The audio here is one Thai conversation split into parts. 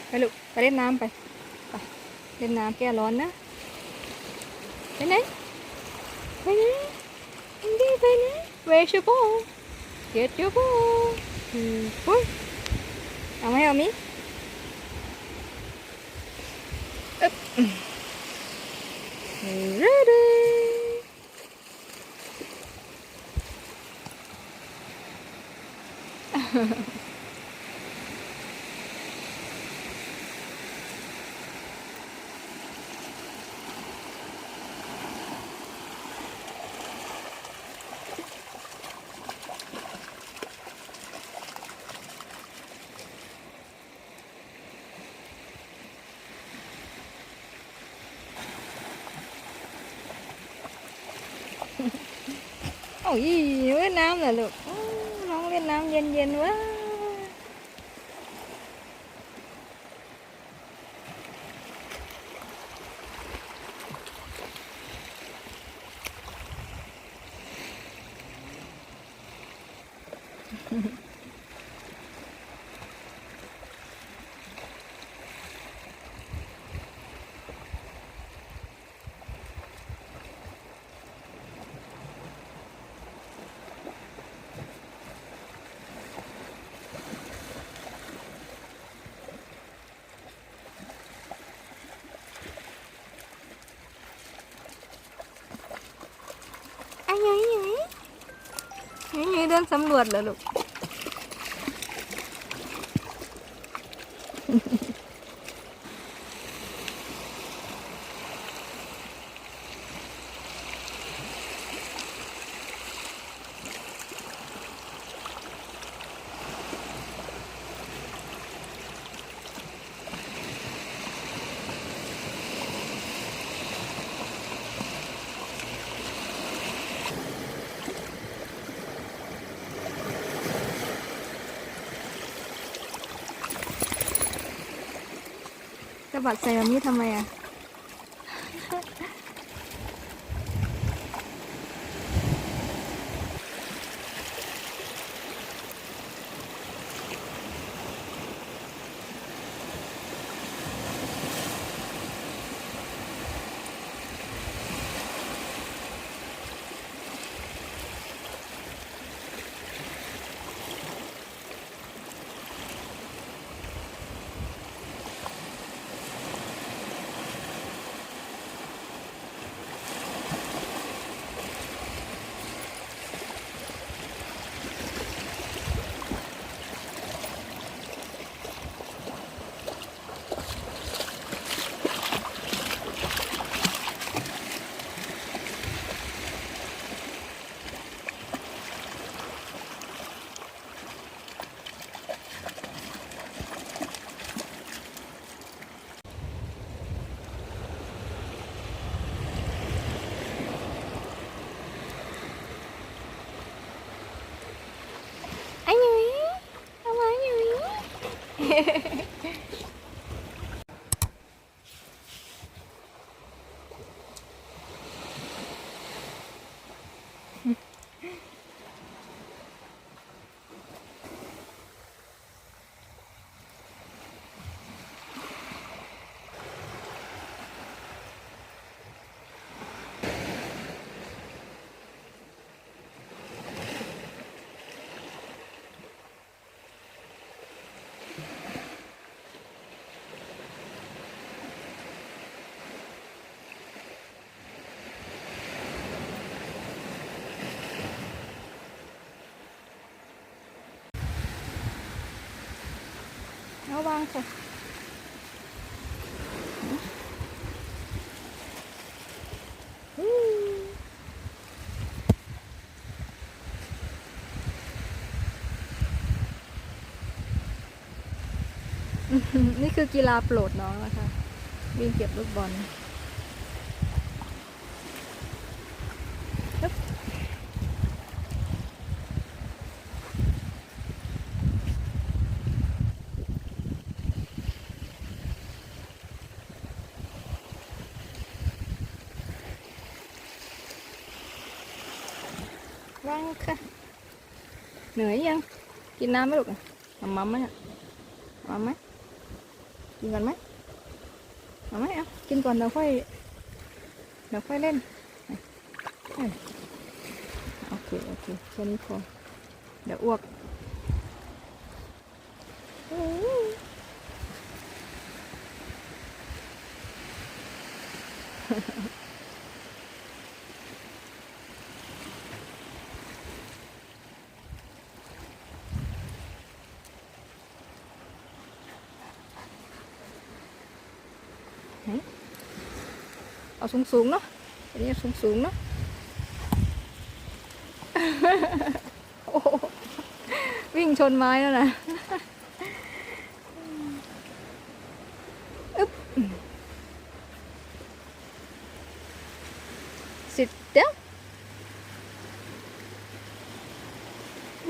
ไปลูกไปเล่นน้ำไปเล่นน้ำแก้ร้อนนะไปไหนไปไหนอินดี้ไปไหน Where's your ball Get your ball ปุ๊บเอาไหมเอามิready โอ้ยเล่นน้ำเหรอลูกน้องเล่นน้ำเย็นๆวะเดินสำรวจเหรอลูกสะบัดใส่แบบนี้ทำไมอ่ะไอ้หนุ่ยเอาไว้หนุ่ยเอาวางค่ะนี่คือกีฬาโปรดน้องนะคะวิ่งเก็บลูกบอลวางค่ะเหนื่อยยังกินน้ำไหมลูก เอามาไหมมาไหมกินก่อนไหมเอาไหมเอากินก่อนเดี๋ยวค่อยเล่นโอเคแค่นี้พอเดี๋ยวอ้วกเอาสูงเนาะอันนี้สูงเนาะโอ้วิ่งชนไม้แล้วนะอึ๊บ sit down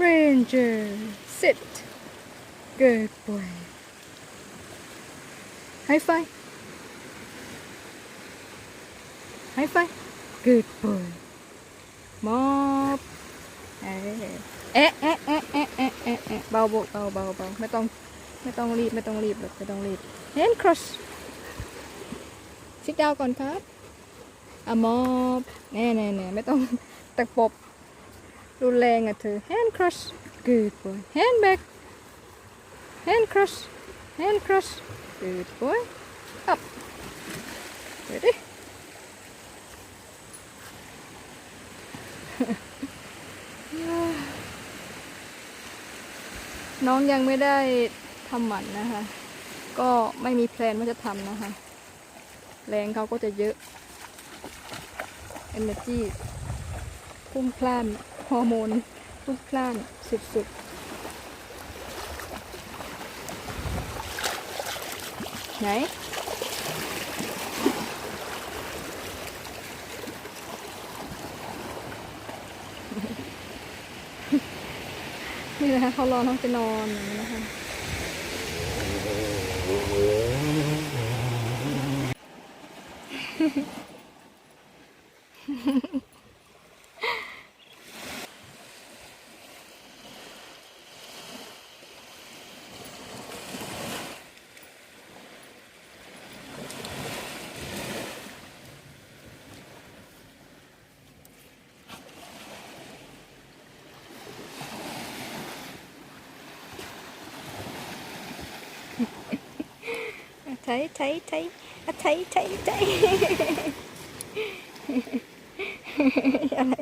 Ranger sit good boy high five high five good boy mop เอ๊ะเบาไม่ต้องรีบหรอกไม่ต้องรีบ hand cross sit down ก่อนครับมอบแน่ไม่ต้องตะปบรุนแรงเธอ hand cross good boy hand back hand cross good boy up ready น้องยังไม่ได้ทำหมันนะคะก็ไม่มีแพลนว่าจะทำนะคะแรงเขาก็จะเยอะ energy พุ่งพล่านฮอร์โมนพุ่งพล่านสุดๆไหนนี่นะคะเขารอน้องจะนอนอย่างนี้นะคะไทยอะไร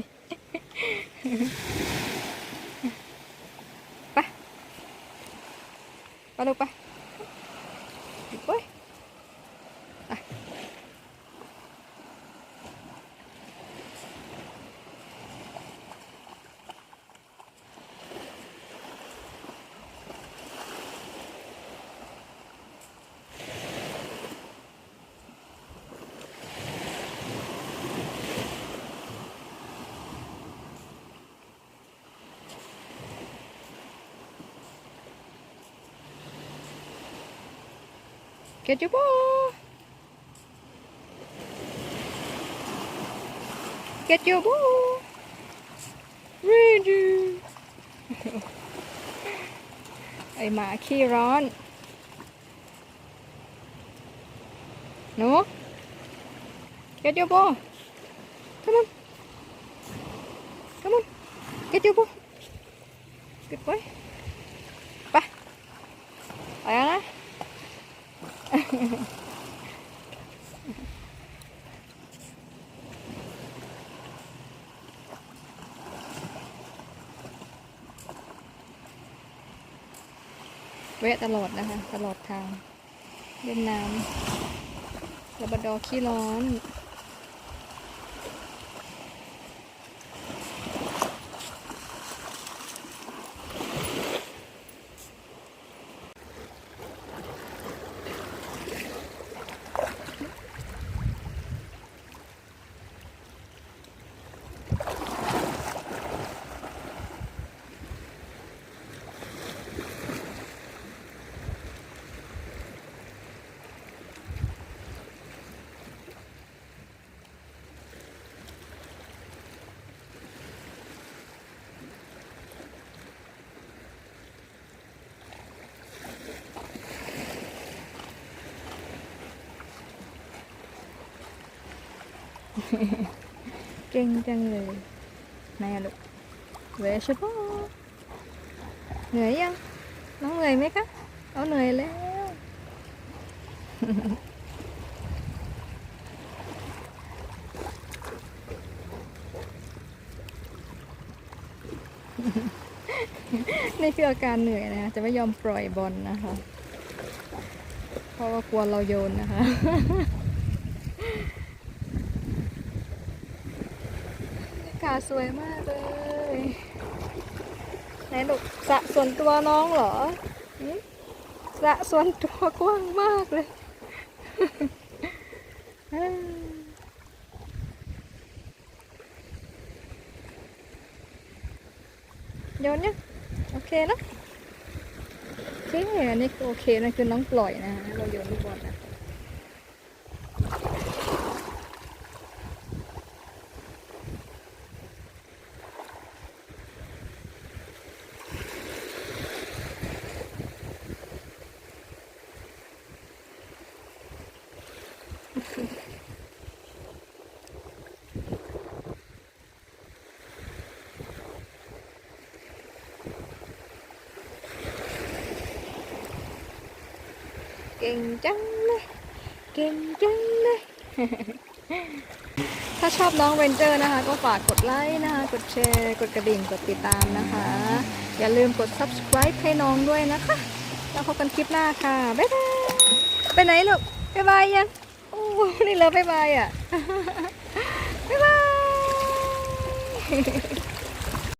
ไปลูกไปโอ้ยGet your ball. Get your ball. Ready. ไอหมาขี้ร้อนหนู Get your ball. Come on. Get your ball. Good boy. ไปแล้วนะแวะตลอดนะคะตลอดทางเล่นน้ำลาบราดอร์ขี้ร้อน เก่งจังเลยไหนอะลูกเวชบอเหนื่อยยังน้องเหนื่อยไหมคะเอาเหนื่อยแล้ว นี่คืออาการเหนื่อยนะคะจะไม่ยอมปล่อยบอลนะคะ เพราะว่ากลัวเราโยนนะคะ อากาศสวยมากเลยไหนลูกสระส่วนตัวน้องเหรอหืมสระส่วนตัวกว้างมากเลย โยนเนี่ยโอเคนะโอเคอันนี้โอเคนะคือน้องปล่อยนะเราโยนลูกบอลนะเก่งจังเลยเก่งจังเลย ถ้าชอบน้องเวนเจอร์นะคะก็ฝากกดไลค์นะคะกดแชร์กดกระดิ่งกดติดตามนะคะ อย่าลืมกด subscribe ให้น้องด้วยนะคะแล้วพบกันคลิปหน้าค่ะบ๊ายบายไปไหนลูกบ๊ายบายยังโอ้นี่เลยบ๊ายบายอ่ะ บ๊ายบาย